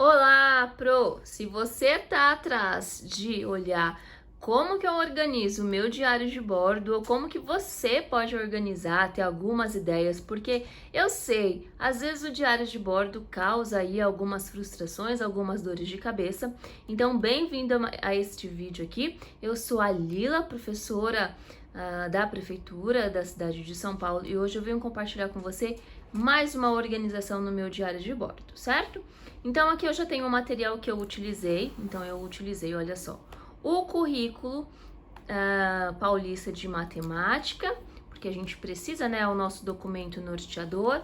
Olá, Pro! Se você tá atrás de olhar como que eu organizo o meu diário de bordo ou como que você pode organizar, ter algumas ideias, porque eu sei, às vezes o diário de bordo causa aí algumas frustrações, algumas dores de cabeça. Então, bem-vindo a este vídeo aqui. Eu sou a Lila, professora da Prefeitura da cidade de São Paulo, e hoje eu venho compartilhar com você mais uma organização no meu diário de bordo, certo? Então aqui eu já tenho o material que eu utilizei, olha só, o currículo paulista de matemática, porque a gente precisa, né, o nosso documento norteador.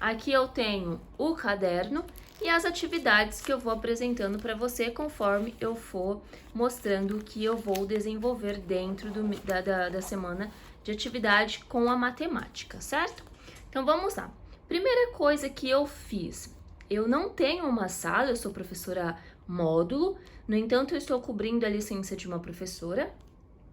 Aqui eu tenho o caderno e as atividades que eu vou apresentando para você conforme eu for mostrando o que eu vou desenvolver dentro da semana de atividade com a matemática, certo? Então vamos lá. Primeira coisa que eu fiz, eu não tenho uma sala, eu sou professora módulo, no entanto eu estou cobrindo a licença de uma professora.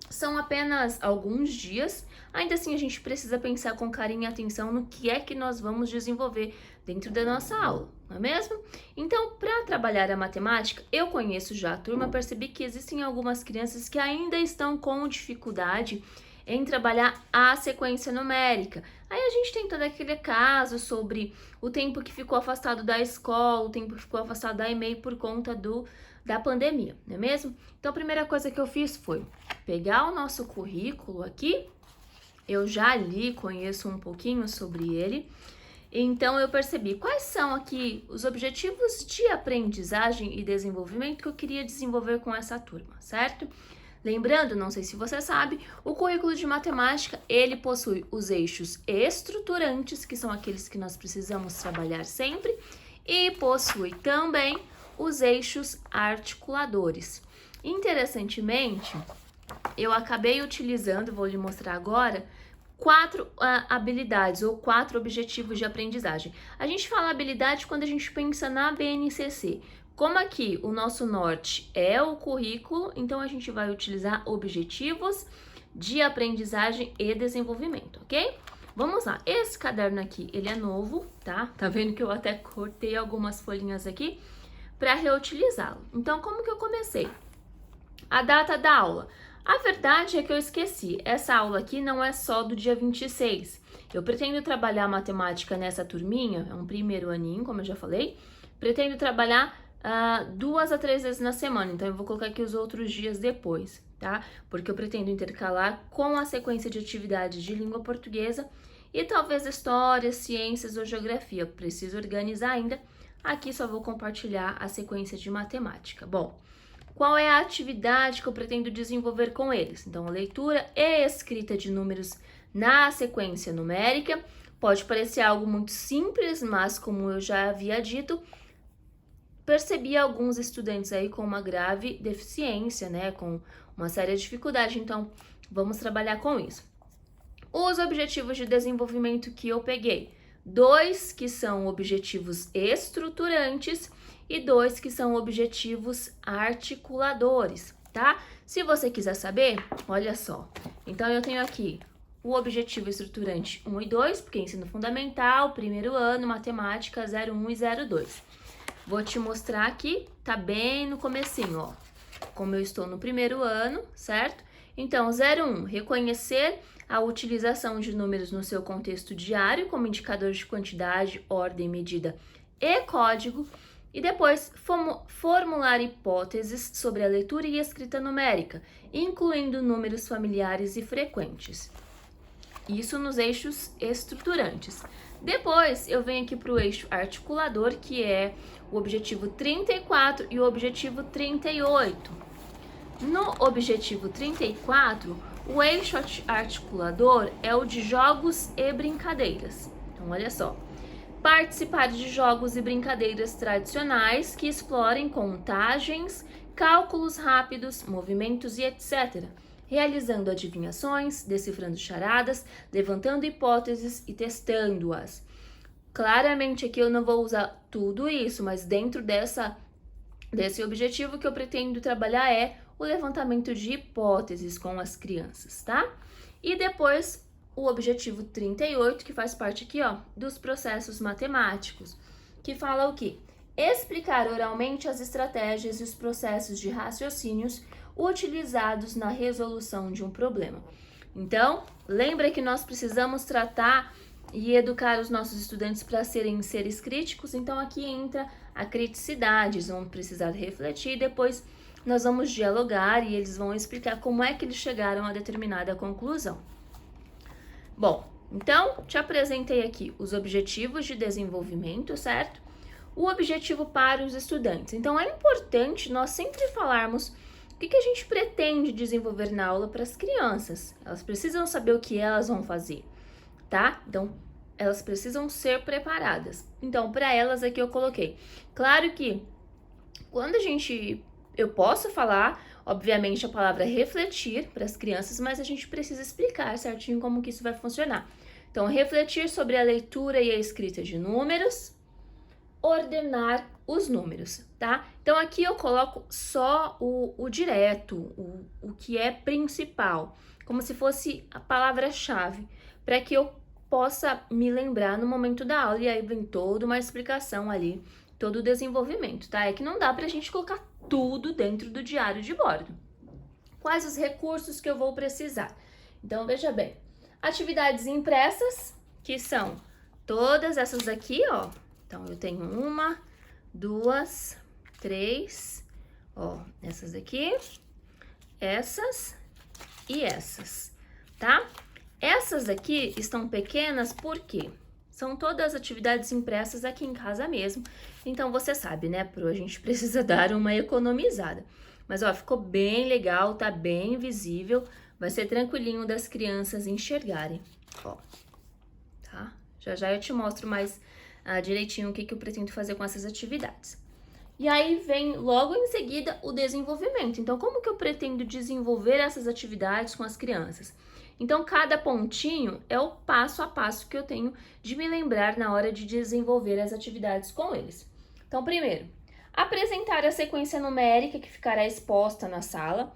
São apenas alguns dias, ainda assim a gente precisa pensar com carinho e atenção no que é que nós vamos desenvolver dentro da nossa aula, não é mesmo? Então, para trabalhar a matemática, eu conheço já a turma, percebi que existem algumas crianças que ainda estão com dificuldade em trabalhar a sequência numérica. Aí a gente tem todo aquele caso sobre o tempo que ficou afastado da escola, o tempo que ficou afastado da EMEI por conta da pandemia, não é mesmo? Então a primeira coisa que eu fiz foi pegar o nosso currículo aqui, eu já li, conheço um pouquinho sobre ele, então eu percebi quais são aqui os objetivos de aprendizagem e desenvolvimento que eu queria desenvolver com essa turma, certo? Lembrando, não sei se você sabe, o currículo de matemática, ele possui os eixos estruturantes, que são aqueles que nós precisamos trabalhar sempre, e possui também os eixos articuladores. Interessantemente, eu acabei utilizando, vou lhe mostrar agora, 4 habilidades ou 4 objetivos de aprendizagem. A gente fala habilidade quando a gente pensa na BNCC. Como aqui o nosso norte é o currículo, então a gente vai utilizar objetivos de aprendizagem e desenvolvimento, ok? Vamos lá, esse caderno aqui, ele é novo, tá? Tá vendo que eu até cortei algumas folhinhas aqui para reutilizá-lo. Então, como que eu comecei? A data da aula. A verdade é que eu esqueci, essa aula aqui não é só do dia 26. Eu pretendo trabalhar matemática nessa turminha, é um primeiro aninho, como eu já falei. Pretendo trabalhar 2 a 3 vezes na semana, então eu vou colocar aqui os outros dias depois, tá? Porque eu pretendo intercalar com a sequência de atividades de língua portuguesa e talvez história, ciências ou geografia. Preciso organizar ainda. Aqui só vou compartilhar a sequência de matemática. Bom, qual é a atividade que eu pretendo desenvolver com eles? Então, a leitura e escrita de números na sequência numérica. Pode parecer algo muito simples, mas como eu já havia dito, percebi alguns estudantes aí com uma grave deficiência, né, com uma séria dificuldade, então vamos trabalhar com isso. Os objetivos de desenvolvimento que eu peguei, 2 que são objetivos estruturantes e 2 que são objetivos articuladores, tá? Se você quiser saber, olha só, então eu tenho aqui o objetivo estruturante 1 e 2, porque é ensino fundamental, primeiro ano, matemática 01 e 02. Vou te mostrar aqui, tá bem no comecinho, ó. Como eu estou no primeiro ano, certo? Então, 01, reconhecer a utilização de números no seu contexto diário como indicador de quantidade, ordem, medida e código. E depois, formular hipóteses sobre a leitura e escrita numérica, incluindo números familiares e frequentes. Isso nos eixos estruturantes. Depois, eu venho aqui para o eixo articulador, que é o objetivo 34 e o objetivo 38. No objetivo 34, o eixo articulador é o de jogos e brincadeiras. Então, olha só. Participar de jogos e brincadeiras tradicionais que explorem contagens, cálculos rápidos, movimentos e etc., realizando adivinhações, decifrando charadas, levantando hipóteses e testando-as. Claramente aqui eu não vou usar tudo isso, mas dentro desse objetivo que eu pretendo trabalhar é o levantamento de hipóteses com as crianças, tá? E depois o objetivo 38, que faz parte aqui, ó, dos processos matemáticos, que fala o quê? explicar oralmente as estratégias e os processos de raciocínios utilizados na resolução de um problema. Então, lembra que nós precisamos tratar e educar os nossos estudantes para serem seres críticos, então aqui entra a criticidade, eles vão precisar refletir, depois nós vamos dialogar e eles vão explicar como é que eles chegaram a determinada conclusão. Bom, então te apresentei aqui os objetivos de desenvolvimento, certo? O objetivo para os estudantes. Então é importante nós sempre falarmos o que a gente pretende desenvolver na aula para as crianças. Elas precisam saber o que elas vão fazer, tá? Então, elas precisam ser preparadas. Então, para elas aqui eu coloquei. Claro que quando eu posso falar, obviamente, a palavra refletir para as crianças, mas a gente precisa explicar certinho como que isso vai funcionar. Então, refletir sobre a leitura e a escrita de números, ordenar os números, tá? Então, aqui eu coloco só o direto, o que é principal, como se fosse a palavra-chave, para que eu possa me lembrar no momento da aula, e aí vem toda uma explicação ali, todo o desenvolvimento, tá? É que não dá pra gente colocar tudo dentro do diário de bordo. Quais os recursos que eu vou precisar? Então, veja bem, atividades impressas, que são todas essas aqui, ó. Então, eu tenho 1, 2, 3, ó, essas aqui, essas e essas, tá? Essas aqui estão pequenas porque são todas atividades impressas aqui em casa mesmo. Então, você sabe, né, a gente precisa dar uma economizada. Mas, ó, ficou bem legal, tá bem visível. Vai ser tranquilinho das crianças enxergarem, ó, tá? Já eu te mostro mais direitinho o que eu pretendo fazer com essas atividades. E aí vem logo em seguida o desenvolvimento. Então, como que eu pretendo desenvolver essas atividades com as crianças? Então, cada pontinho é o passo a passo que eu tenho de me lembrar na hora de desenvolver as atividades com eles. Então, primeiro, apresentar a sequência numérica que ficará exposta na sala.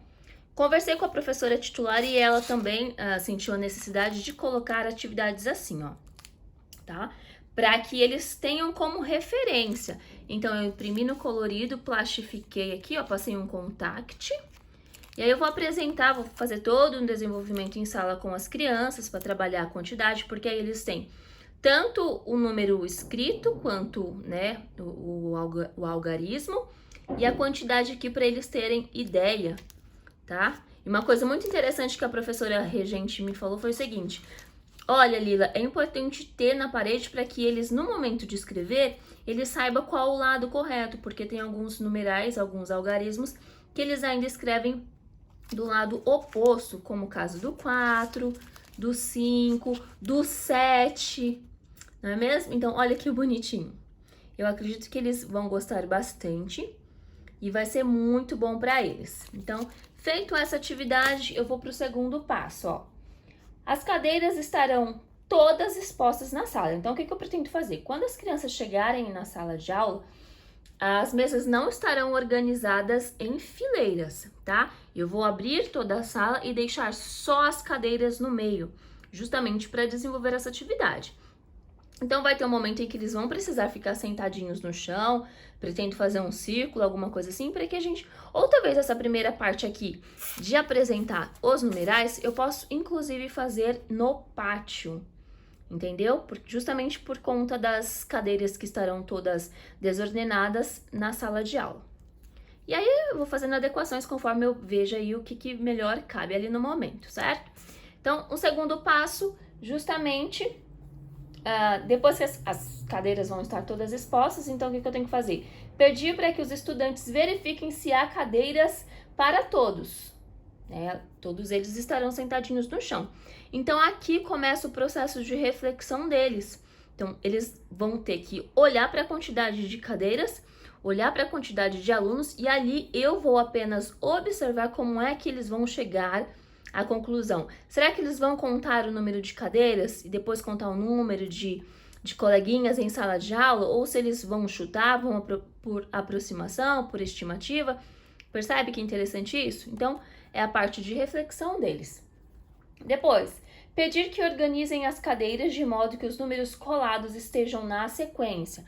Conversei com a professora titular e ela também sentiu a necessidade de colocar atividades assim, ó, tá? Para que eles tenham como referência. Então, eu imprimi no colorido, plastifiquei aqui, ó, passei um contact. E aí eu vou apresentar, vou fazer todo um desenvolvimento em sala com as crianças para trabalhar a quantidade, porque aí eles têm tanto o número escrito quanto, né, o algarismo e a quantidade aqui para eles terem ideia, tá? E uma coisa muito interessante que a professora regente me falou foi o seguinte: olha, Lila, é importante ter na parede para que eles, no momento de escrever, eles saibam qual o lado correto, porque tem alguns numerais, alguns algarismos que eles ainda escrevem do lado oposto, como o caso do 4, do 5, do 7, não é mesmo? Então, olha que bonitinho. Eu acredito que eles vão gostar bastante e vai ser muito bom para eles. Então, feito essa atividade, eu vou para o segundo passo, ó. As cadeiras estarão todas expostas na sala. Então, o que eu pretendo fazer? Quando as crianças chegarem na sala de aula, as mesas não estarão organizadas em fileiras, tá? Eu vou abrir toda a sala e deixar só as cadeiras no meio, justamente para desenvolver essa atividade. Então, vai ter um momento em que eles vão precisar ficar sentadinhos no chão, pretendo fazer um círculo, alguma coisa assim, para que a gente... Ou talvez essa primeira parte aqui de apresentar os numerais, eu posso inclusive fazer no pátio, entendeu? Justamente por conta das cadeiras que estarão todas desordenadas na sala de aula. E aí eu vou fazendo adequações conforme eu veja aí o que melhor cabe ali no momento, certo? Então, o segundo passo, justamente... depois que as cadeiras vão estar todas expostas, então o que eu tenho que fazer? Pedir para que os estudantes verifiquem se há cadeiras para todos, né? Todos eles estarão sentadinhos no chão. Então, aqui começa o processo de reflexão deles. Então, eles vão ter que olhar para a quantidade de cadeiras, olhar para a quantidade de alunos, e ali eu vou apenas observar como é que eles vão chegar a conclusão. Será que eles vão contar o número de cadeiras e depois contar o número de coleguinhas em sala de aula? Ou se eles vão chutar, vão por aproximação, por estimativa? Percebe que interessante isso? Então, é a parte de reflexão deles. Depois, pedir que organizem as cadeiras de modo que os números colados estejam na sequência.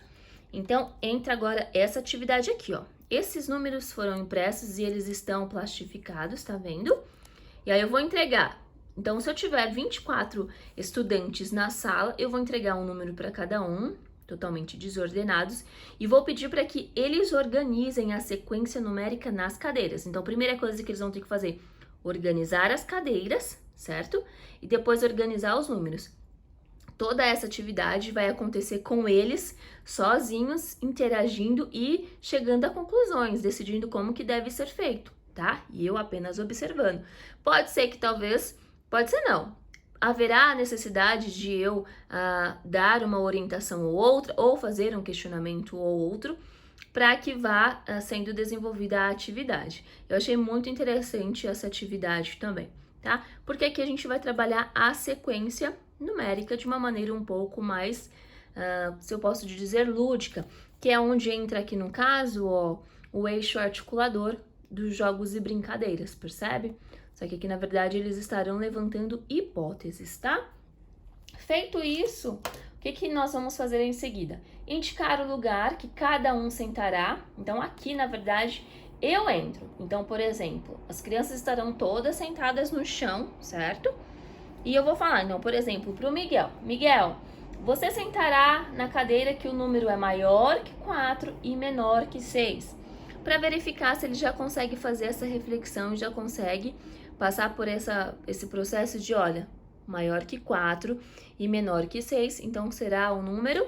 Então, entra agora essa atividade aqui, ó. Esses números foram impressos e eles estão plastificados, tá vendo? E aí eu vou entregar. Então, se eu tiver 24 estudantes na sala, eu vou entregar um número para cada um, totalmente desordenados, e vou pedir para que eles organizem a sequência numérica nas cadeiras. Então, a primeira coisa que eles vão ter que fazer, organizar as cadeiras, certo? E depois organizar os números. Toda essa atividade vai acontecer com eles, sozinhos, interagindo e chegando a conclusões, decidindo como que deve ser feito, tá? E eu apenas observando. Pode ser que talvez, pode ser não, haverá a necessidade de eu dar uma orientação ou outra, ou fazer um questionamento ou outro, para que vá sendo desenvolvida a atividade. Eu achei muito interessante essa atividade também, tá? Porque aqui a gente vai trabalhar a sequência numérica de uma maneira um pouco mais, se eu posso dizer, lúdica, que é onde entra aqui no caso, ó, o eixo articulador dos jogos e brincadeiras, percebe? Só que aqui, na verdade, eles estarão levantando hipóteses, tá? Feito isso, o que nós vamos fazer em seguida? Indicar o lugar que cada um sentará. Então, aqui, na verdade, eu entro. Então, por exemplo, as crianças estarão todas sentadas no chão, certo? E eu vou falar, então, por exemplo, para o Miguel. Miguel, você sentará na cadeira que o número é maior que 4 e menor que 6. Para verificar se ele já consegue fazer essa reflexão, já consegue passar por esse processo de, olha, maior que 4 e menor que 6, então será o número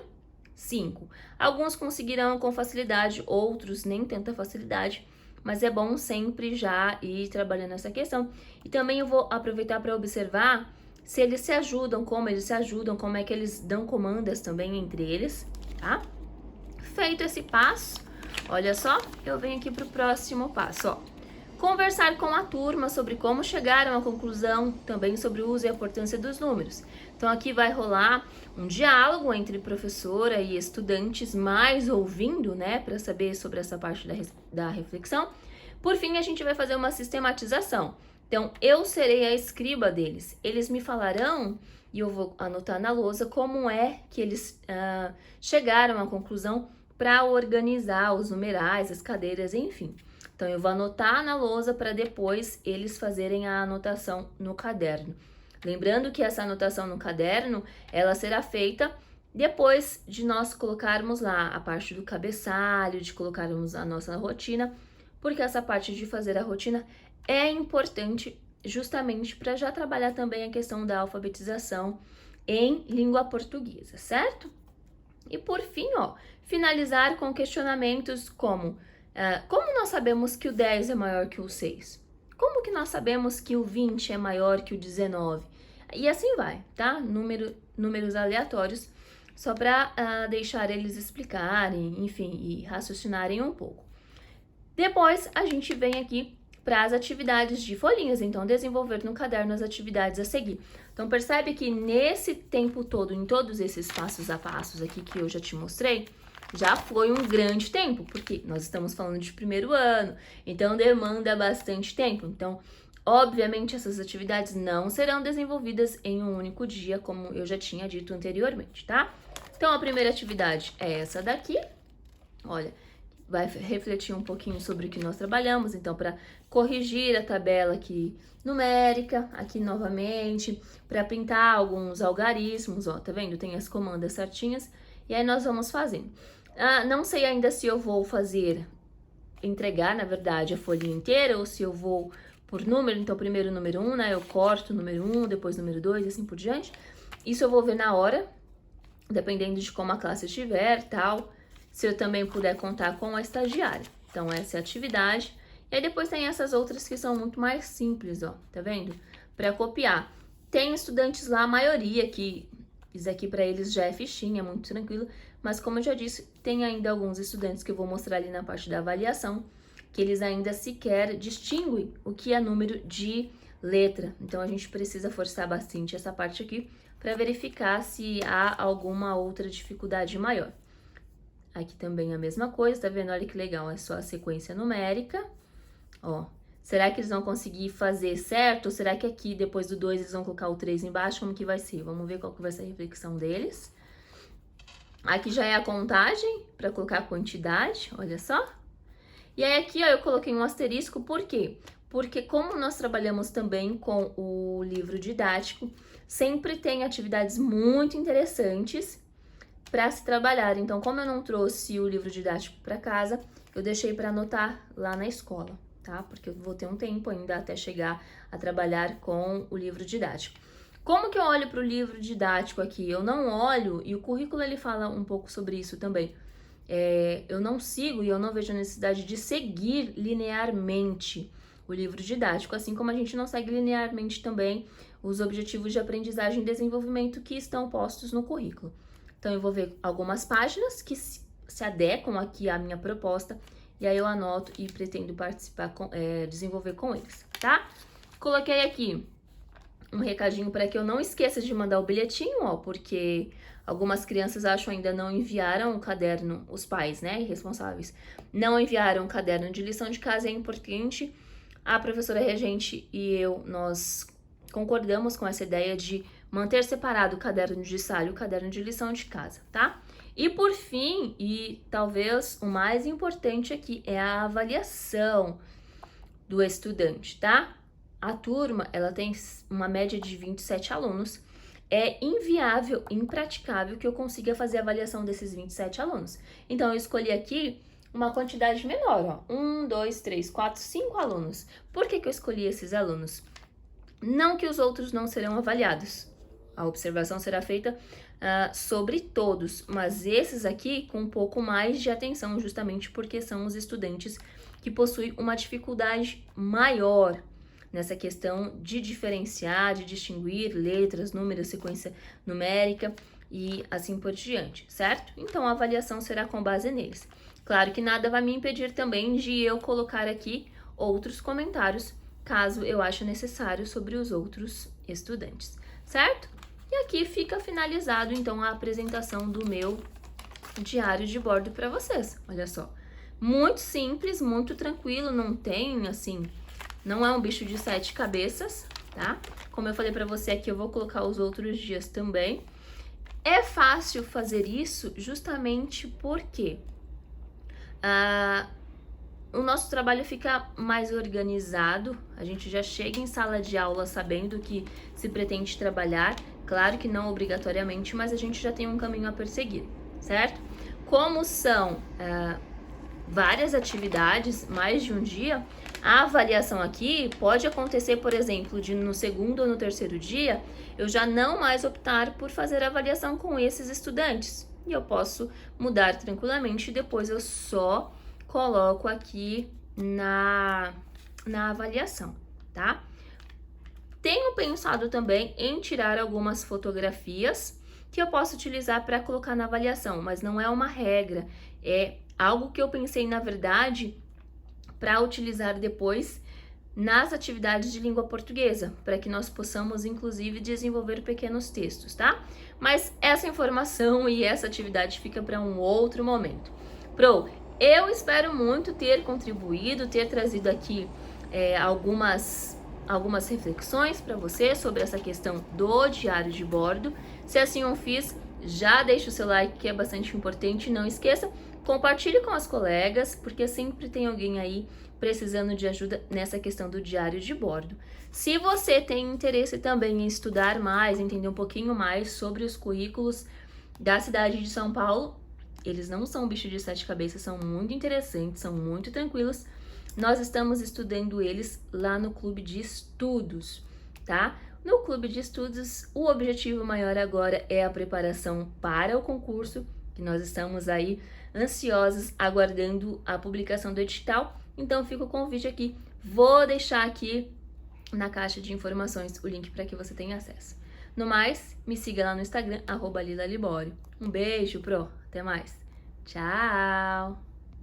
5. Alguns conseguirão com facilidade, outros nem tanta facilidade, mas é bom sempre já ir trabalhando essa questão. E também eu vou aproveitar para observar se eles se ajudam, como é que eles dão comandas também entre eles, tá? Feito esse passo, olha só, eu venho aqui para o próximo passo, ó. Conversar com a turma sobre como chegaram à conclusão, também sobre o uso e a importância dos números. Então, aqui vai rolar um diálogo entre professora e estudantes, mais ouvindo, né, para saber sobre essa parte da reflexão. Por fim, a gente vai fazer uma sistematização. Então, eu serei a escriba deles. Eles me falarão, e eu vou anotar na lousa, como é que eles chegaram à conclusão para organizar os numerais, as cadeiras, enfim. Então, eu vou anotar na lousa para depois eles fazerem a anotação no caderno. Lembrando que essa anotação no caderno, ela será feita depois de nós colocarmos lá a parte do cabeçalho, de colocarmos a nossa rotina, porque essa parte de fazer a rotina é importante justamente para já trabalhar também a questão da alfabetização em língua portuguesa, certo? E por fim, ó, finalizar com questionamentos como como nós sabemos que o 10 é maior que o 6? Como que nós sabemos que o 20 é maior que o 19? E assim vai, tá? Números aleatórios, só para deixar eles explicarem, enfim, e raciocinarem um pouco. Depois, a gente vem aqui para as atividades de folhinhas, então desenvolver no caderno as atividades a seguir. Então percebe que nesse tempo todo, em todos esses passos a passos aqui que eu já te mostrei, já foi um grande tempo, porque nós estamos falando de primeiro ano, então demanda bastante tempo. Então, obviamente, essas atividades não serão desenvolvidas em um único dia, como eu já tinha dito anteriormente, tá? Então, a primeira atividade é essa daqui. Olha, vai refletir um pouquinho sobre o que nós trabalhamos, então, para corrigir a tabela aqui numérica, aqui novamente, para pintar alguns algarismos, ó, tá vendo? Tem as comandas certinhas, e aí nós vamos fazendo. Não sei ainda se eu vou entregar, na verdade, a folha inteira, ou se eu vou por número, então primeiro o número 1, né, eu corto o número 1, depois o número 2 e assim por diante. Isso eu vou ver na hora, dependendo de como a classe estiver, tal, se eu também puder contar com a estagiária. Então, essa é a atividade. E aí depois tem essas outras que são muito mais simples, ó, tá vendo? Para copiar. Tem estudantes lá, a maioria que isso aqui para eles já é fichinha, muito tranquilo, mas como eu já disse, tem ainda alguns estudantes que eu vou mostrar ali na parte da avaliação, que eles ainda sequer distinguem o que é número de letra. Então, a gente precisa forçar bastante essa parte aqui para verificar se há alguma outra dificuldade maior. Aqui também a mesma coisa, tá vendo? Olha que legal, é só a sequência numérica, ó. Será que eles vão conseguir fazer certo? Ou será que aqui, depois do 2, eles vão colocar o 3 embaixo? Como que vai ser? Vamos ver qual que vai ser a reflexão deles. Aqui já é a contagem para colocar a quantidade, olha só. E aí aqui, ó, eu coloquei um asterisco, por quê? Porque como nós trabalhamos também com o livro didático, sempre tem atividades muito interessantes para se trabalhar. Então, como eu não trouxe o livro didático para casa, eu deixei para anotar lá na escola, tá? Porque eu vou ter um tempo ainda até chegar a trabalhar com o livro didático. Como que eu olho para o livro didático aqui? Eu não olho, e o currículo ele fala um pouco sobre isso também. Eu não sigo e eu não vejo a necessidade de seguir linearmente o livro didático, assim como a gente não segue linearmente também os objetivos de aprendizagem e desenvolvimento que estão postos no currículo. Então, eu vou ver algumas páginas que se adequam aqui à minha proposta e aí eu anoto e pretendo participar, desenvolver com eles, tá? Coloquei aqui um recadinho para que eu não esqueça de mandar o bilhetinho, ó, porque algumas crianças acham ainda não enviaram o caderno, os pais, né, responsáveis, não enviaram o caderno de lição de casa, é importante. A professora regente e eu, nós concordamos com essa ideia de manter separado o caderno de sala e o caderno de lição de casa, tá? E por fim, e talvez o mais importante aqui, é a avaliação do estudante, tá? A turma, ela tem uma média de 27 alunos. É inviável, impraticável que eu consiga fazer a avaliação desses 27 alunos. Então, eu escolhi aqui uma quantidade menor, ó. 1, 2, 3, 4, 5 alunos. Por que eu escolhi esses alunos? Não que os outros não serão avaliados. A observação será feita sobre todos, mas esses aqui com um pouco mais de atenção, justamente porque são os estudantes que possuem uma dificuldade maior nessa questão de diferenciar, de distinguir letras, números, sequência numérica e assim por diante, certo? Então, a avaliação será com base neles. Claro que nada vai me impedir também de eu colocar aqui outros comentários, caso eu ache necessário, sobre os outros estudantes, certo? E aqui fica finalizado, então, a apresentação do meu diário de bordo para vocês. Olha só, muito simples, muito tranquilo, não tem, assim, não é um bicho de 7 cabeças, tá? Como eu falei para você aqui, eu vou colocar os outros dias também. É fácil fazer isso justamente porque o nosso trabalho fica mais organizado, a gente já chega em sala de aula sabendo que se pretende trabalhar, claro que não obrigatoriamente, mas a gente já tem um caminho a perseguir, certo? Como são várias atividades, mais de um dia, a avaliação aqui pode acontecer, por exemplo, de no segundo ou no terceiro dia, eu já não mais optar por fazer a avaliação com esses estudantes. E eu posso mudar tranquilamente, depois eu só coloco aqui na avaliação, tá? Tenho pensado também em tirar algumas fotografias que eu posso utilizar para colocar na avaliação, mas não é uma regra, é algo que eu pensei, na verdade, para utilizar depois nas atividades de língua portuguesa, para que nós possamos, inclusive, desenvolver pequenos textos, tá? Mas essa informação e essa atividade fica para um outro momento. Eu espero muito ter contribuído, ter trazido aqui algumas reflexões para você sobre essa questão do diário de bordo. Se assim eu fiz, já deixa o seu like, que é bastante importante. Não esqueça, compartilhe com as colegas, porque sempre tem alguém aí precisando de ajuda nessa questão do diário de bordo. Se você tem interesse também em estudar mais, entender um pouquinho mais sobre os currículos da cidade de São Paulo, eles não são um bicho de 7 cabeças, são muito interessantes, são muito tranquilos. Nós estamos estudando eles lá no Clube de Estudos, tá? No Clube de Estudos, o objetivo maior agora é a preparação para o concurso, que nós estamos aí ansiosos, aguardando a publicação do edital. Então, fica o convite aqui. Vou deixar aqui na caixa de informações o link para que você tenha acesso. No mais, me siga lá no Instagram, @LilaLibório. Um beijo, Até mais. Tchau!